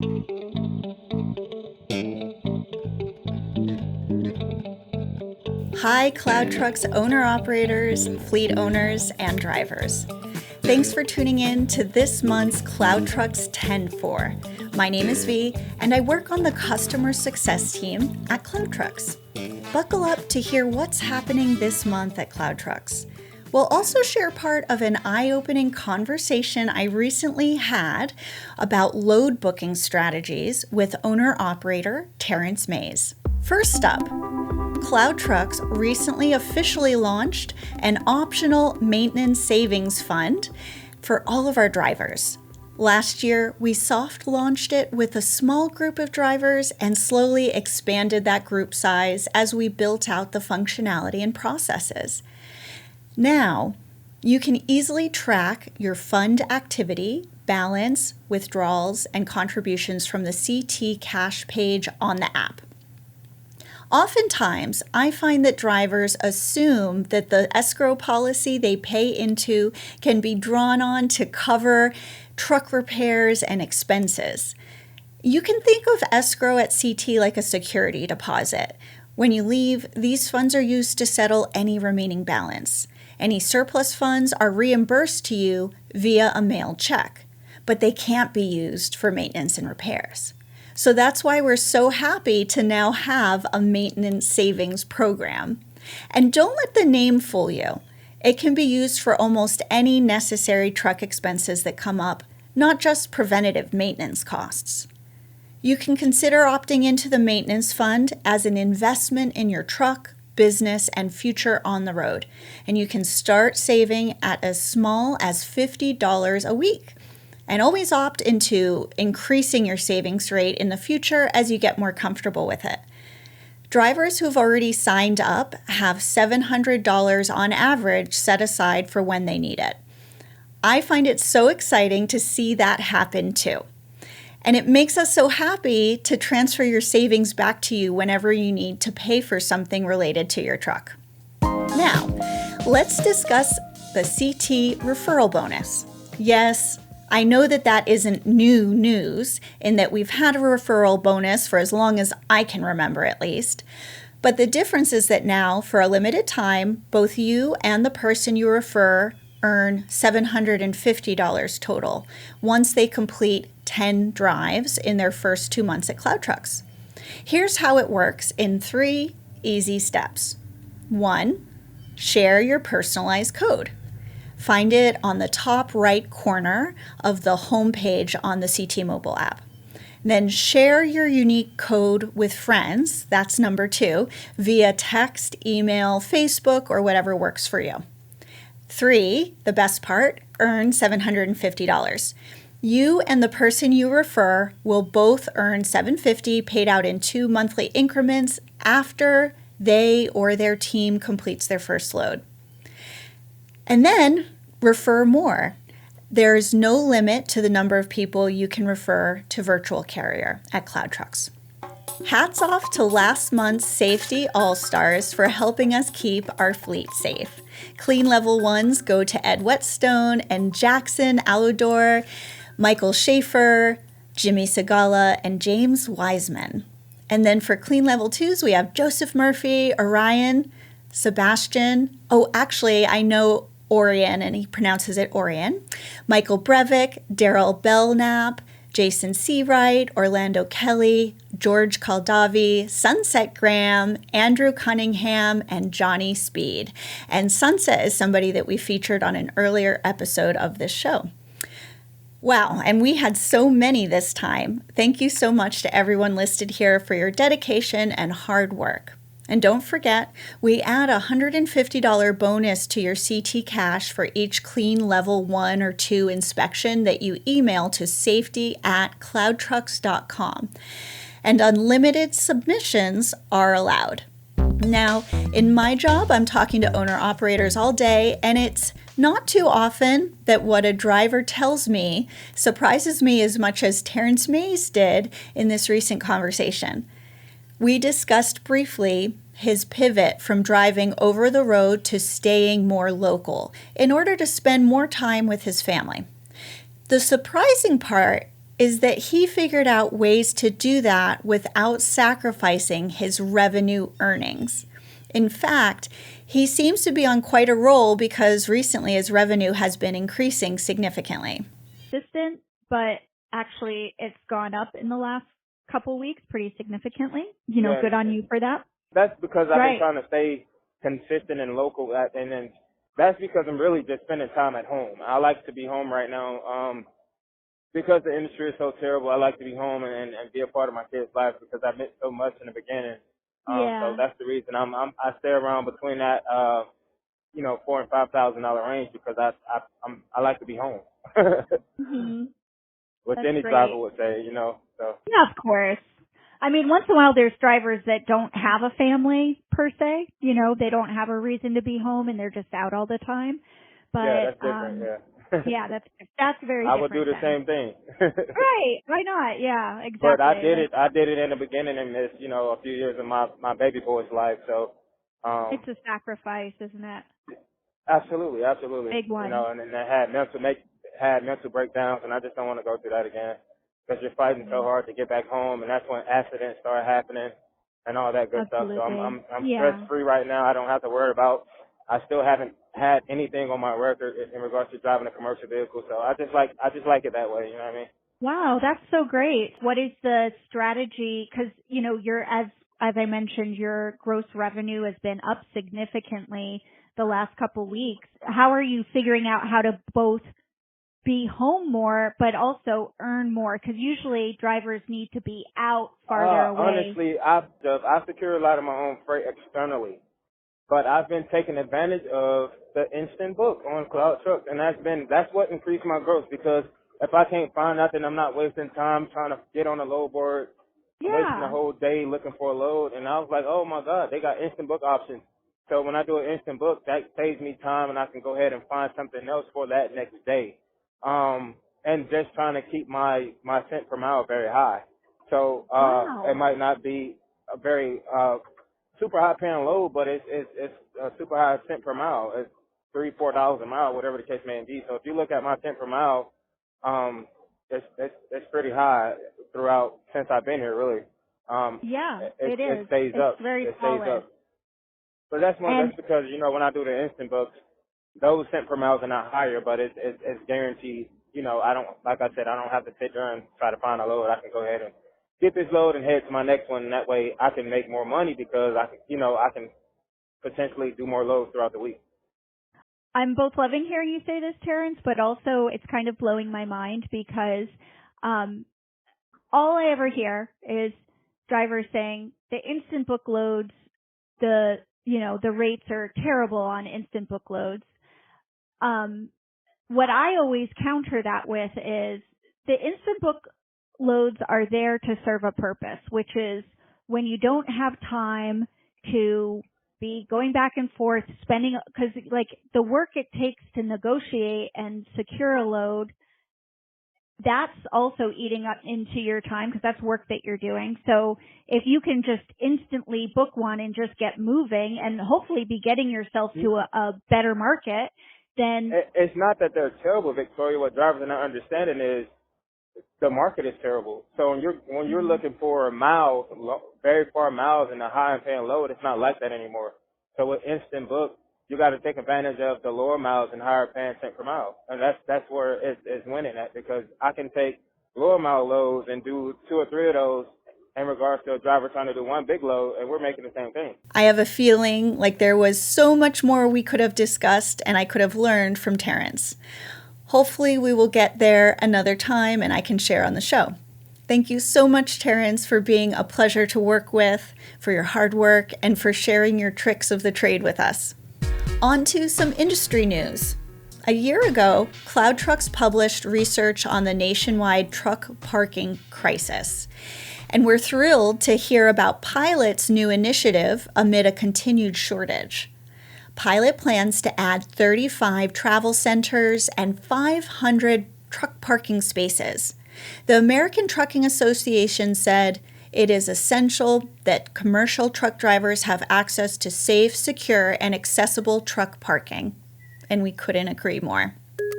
Hi, CloudTrucks owner-operators, fleet owners, and drivers. Thanks for tuning in to this month's CloudTrucks 10-4. My name is V, and I work on the customer success team at CloudTrucks. Buckle up to hear what's happening this month at CloudTrucks. We'll also share part of an eye-opening conversation I recently had about load booking strategies with owner-operator Terrence Mays. First up, CloudTrucks recently officially launched an optional maintenance savings fund for all of our drivers. Last year, we soft launched it with a small group of drivers and slowly expanded that group size as we built out the functionality and processes. Now, you can easily track your fund activity, balance, withdrawals, and contributions from the CT Cash page on the app. Oftentimes, I find that drivers assume that the escrow policy they pay into can be drawn on to cover truck repairs and expenses. You can think of escrow at CT like a security deposit. When you leave, these funds are used to settle any remaining balance. Any surplus funds are reimbursed to you via a mailed check, but they can't be used for maintenance and repairs. So that's why we're so happy to now have a maintenance savings program. And don't let the name fool you. It can be used for almost any necessary truck expenses that come up, not just preventative maintenance costs. You can consider opting into the maintenance fund as an investment in your truck, business, and future on the road. And you can start saving at as small as $50 a week. And always opt into increasing your savings rate in the future as you get more comfortable with it. Drivers who've already signed up have $700 on average set aside for when they need it. I find it so exciting to see that happen too. And it makes us so happy to transfer your savings back to you whenever you need to pay for something related to your truck. Now, let's discuss the CT referral bonus. Yes, I know that isn't new news in that we've had a referral bonus for as long as I can remember at least. But the difference is that now, for a limited time, both you and the person you refer earn $750 total once they complete 10 drives in their first 2 months at CloudTrucks. Here's how it works in 3 easy steps. 1, share your personalized code. Find it on the top right corner of the homepage on the CT mobile app. Then share your unique code with friends, that's number 2, via text, email, Facebook, or whatever works for you. 3, the best part, earn $750. You and the person you refer will both earn $750 paid out in 2 monthly increments after they or their team completes their first load. And then refer more. There is no limit to the number of people you can refer to Virtual Carrier at CloudTrucks. Hats off to last month's Safety All-Stars for helping us keep our fleet safe. Clean Level 1s go to Ed Whetstone and Jackson Aludor, Michael Schaefer, Jimmy Segala, and James Wiseman. And then for Clean Level 2s, we have Joseph Murphy, Orion, Sebastian. Oh, actually, I know Orion, and he pronounces it Orion. Michael Breivik, Daryl Belknap, Jason Seawright, Orlando Kelly, George Caldavi, Sunset Graham, Andrew Cunningham, and Johnny Speed. And Sunset is somebody that we featured on an earlier episode of this show. Wow, and we had so many this time. Thank you so much to everyone listed here for your dedication and hard work. And don't forget, we add a $150 bonus to your CT Cash for each clean level 1 or 2 inspection that you email to safety@cloudtrucks.com. And unlimited submissions are allowed. Now, in my job, I'm talking to owner-operators all day, and it's not too often that what a driver tells me surprises me as much as Terrence Mays did in this recent conversation. We discussed briefly his pivot from driving over the road to staying more local in order to spend more time with his family. The surprising part is that he figured out ways to do that without sacrificing his revenue earnings. In fact, he seems to be on quite a roll because recently his revenue has been increasing significantly. Consistent, but actually it's gone up in the last couple weeks pretty significantly. Good on you for that. That's because I've been trying to stay consistent and local, and then that's because I'm really just spending time at home. I like to be home right now. Because the industry is so terrible, I like to be home and be a part of my kids' lives because I missed so much in the beginning. So that's the reason I stay around between that $4,000 and $5,000 range because I like to be home. Mm-hmm. Which That's any great. driver would say, So. Yeah, of course. I mean, once in a while there's drivers that don't have a family per se. They don't have a reason to be home and they're just out all the time. But yeah, that's different. yeah, that's very. I different would do the same thing. Right? Why not? Yeah, exactly. But I did it in the beginning and missed a few years of my baby boy's life. So it's a sacrifice, isn't it? Absolutely. Big one. And then I had mental breakdowns, and I just don't want to go through that again because you're fighting so hard to get back home, and that's when accidents start happening and all that good stuff. So I'm stress free right now. I don't have to worry about. I still haven't had anything on my record in regards to driving a commercial vehicle. So I just like it that way. You know what I mean? Wow, that's so great. What is the strategy? Because you're as I mentioned, your gross revenue has been up significantly the last couple weeks. How are you figuring out how to both be home more but also earn more? Because usually drivers need to be out farther away. Honestly, I secure a lot of my own freight externally, but I've been taking advantage of the instant book on CloudTrucks, and that's what increased my growth because if I can't find nothing, I'm not wasting time trying to get on a load board. I'm wasting the whole day looking for a load, and I was like, oh my God, they got instant book options. So when I do an instant book, that saves me time, and I can go ahead and find something else for that next day. And just trying to keep my cent per mile very high. So it might not be a very super high paying load, but it's a super high cent per mile. It's $3-4 a mile, whatever the case may be. So if you look at my cent per mile, it's pretty high throughout since I've been here, really. It is. It stays up. It's very it solid. stays up. But that's because when I do the instant books, those cent per miles are not higher, but it's guaranteed. I don't have to sit there and try to find a load. I can go ahead and get this load and head to my next one, and that way I can make more money because I can potentially do more loads throughout the week. I'm both loving hearing you say this, Terrence, but also it's kind of blowing my mind because all I ever hear is drivers saying the instant book loads, the rates are terrible on instant book loads. What I always counter that with is the instant book loads are there to serve a purpose, which is when you don't have time to be going back and forth, because like the work it takes to negotiate and secure a load, that's also eating up into your time because that's work that you're doing. So if you can just instantly book one and just get moving and hopefully be getting yourself to a better market, then it's not that they're terrible, Victoria. What drivers are not understanding is the market is terrible. So when you're looking for miles, very far miles in a high and paying load, it's not like that anymore. So with instant book, you got to take advantage of the lower miles and higher paying cent per mile, and that's where it's winning at because I can take lower mile loads and do 2 or 3 of those in regards to a driver trying to do one big load, and we're making the same thing. I have a feeling like there was so much more we could have discussed and I could have learned from Terrence. Hopefully we will get there another time and I can share on the show. Thank you so much, Terrence, for being a pleasure to work with, for your hard work, and for sharing your tricks of the trade with us. On to some industry news. A year ago, CloudTrucks published research on the nationwide truck parking crisis. And we're thrilled to hear about Pilot's new initiative amid a continued shortage. Pilot plans to add 35 travel centers and 500 truck parking spaces. The American Trucking Association said it is essential that commercial truck drivers have access to safe, secure, and accessible truck parking. And we couldn't agree more.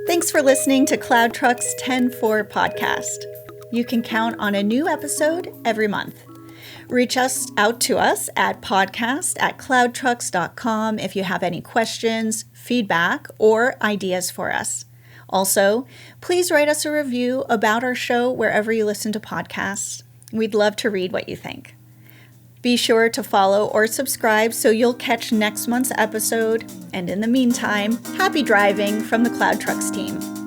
Thanks for listening to CloudTrucks 10-4 podcast. You can count on a new episode every month. Reach out to us at podcast@cloudtrucks.com if you have any questions, feedback, or ideas for us. Also, please write us a review about our show wherever you listen to podcasts. We'd love to read what you think. Be sure to follow or subscribe so you'll catch next month's episode. And in the meantime, happy driving from the CloudTrucks team.